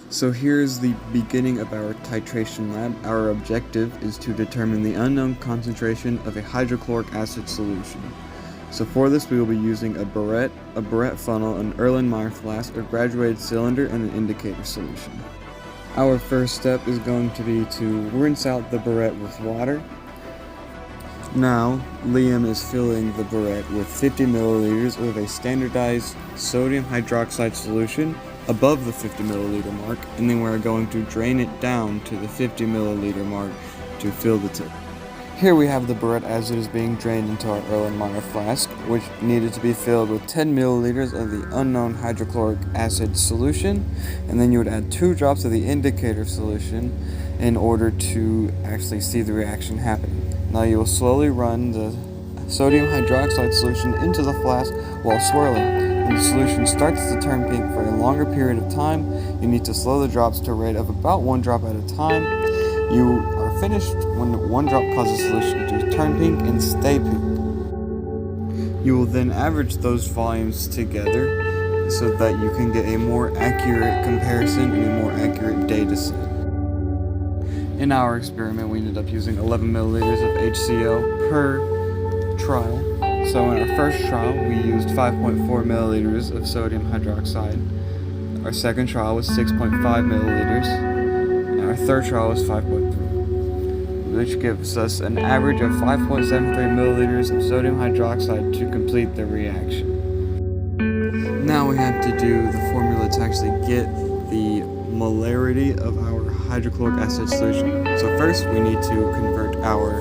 So here's the beginning of our titration lab. Our objective is to determine the unknown concentration of a hydrochloric acid solution. So for this we will be using a burette funnel, an Erlenmeyer flask, a graduated cylinder, and an indicator solution. Our first step is going to be to rinse out the burette with water. Now, Liam is filling the burette with 50 milliliters of a standardized sodium hydroxide solution above the 50 milliliter mark, and then we're going to drain it down to the 50 milliliter mark to fill the tip. Here we have the burette as it is being drained into our Erlenmeyer flask, which needed to be filled with 10 milliliters of the unknown hydrochloric acid solution, and then you would add 2 drops of the indicator solution in order to actually see the reaction happening. Now you will slowly run the sodium hydroxide solution into the flask while swirling. When the solution starts to turn pink for a longer period of time, you need to slow the drops to a rate of about 1 drop at a time. You are finished when 1 drop causes the solution to turn pink and stay pink. You will then average those volumes together so that you can get a more accurate comparison and a more accurate data set. In our experiment, we ended up using 11 milliliters of HCl per trial. So in our first trial, we used 5.4 milliliters of sodium hydroxide. Our second trial was 6.5 milliliters. And our third trial was 5.3, which gives us an average of 5.73 milliliters of sodium hydroxide to complete the reaction. Now we have to do the formula to actually get the molarity of our hydrochloric acid solution. So first we need to convert our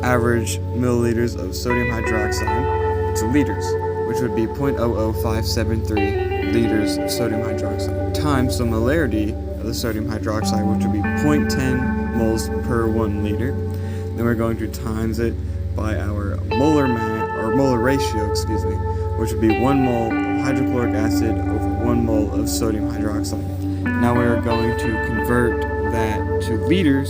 average milliliters of sodium hydroxide to liters, which would be 0.00573 liters of sodium hydroxide times the molarity of the sodium hydroxide, which would be 0.10 moles per 1 liter. Then we're going to times it by our molar ratio, which would be 1 mole of hydrochloric acid over 1 mole of sodium hydroxide. Now we are going to convert that to liters,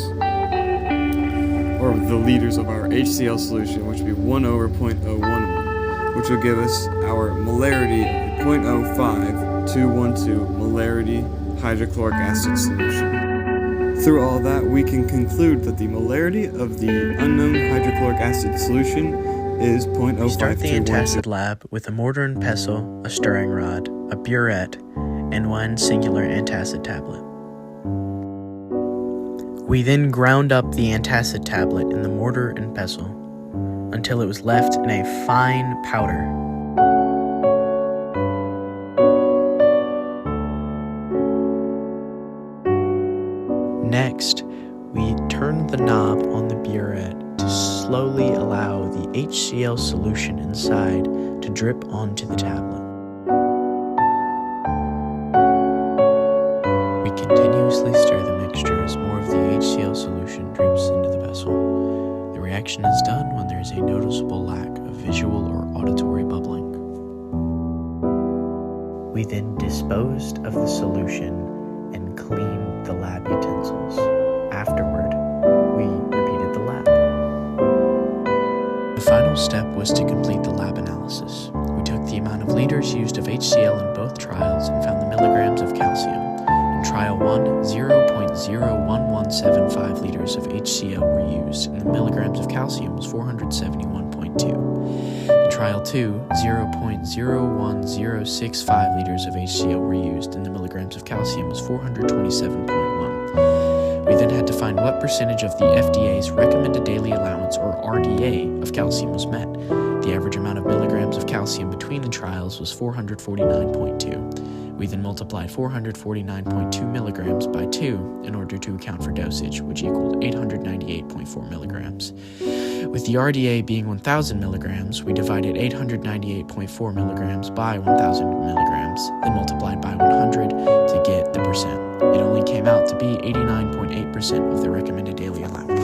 or the liters of our HCl solution, which would be 1 over 0.011, which will give us our molarity of 0.05212 molarity hydrochloric acid solution. Through all that, we can conclude that the molarity of the unknown hydrochloric acid solution is 0.05212. We start the Antacid lab with a mortar and pestle, a stirring rod, a burette, and 1 singular antacid tablet. We then ground up the antacid tablet in the mortar and pestle until it was left in a fine powder. Next, we turned the knob on the burette to slowly allow the HCl solution inside to drip onto the tablet. We continuously stir the mixture as more of the HCl solution drips into the vessel. The reaction is done when there is a noticeable lack of visual or auditory bubbling. We then disposed of the solution and cleaned the lab utensils. Afterward, we repeated the lab. The final step was to complete the lab analysis. We took the amount of liters used of HCl in both trials and found the milligrams of calcium. In trial 1, 0.01175 liters of HCl were used, and the milligrams of calcium was 471.2. In trial 2, 0.01065 liters of HCl were used, and the milligrams of calcium was 427.1. We then had to find what percentage of the FDA's recommended daily allowance, or RDA, of calcium was met. The average amount of milligrams of calcium between the trials was 449.2. We then multiplied 449.2 milligrams by 2 in order to account for dosage, which equaled 898.4 milligrams. With the RDA being 1,000 milligrams, we divided 898.4 milligrams by 1,000 milligrams, then multiplied by 100 to get the percent. It only came out to be 89.8% of the recommended daily allowance.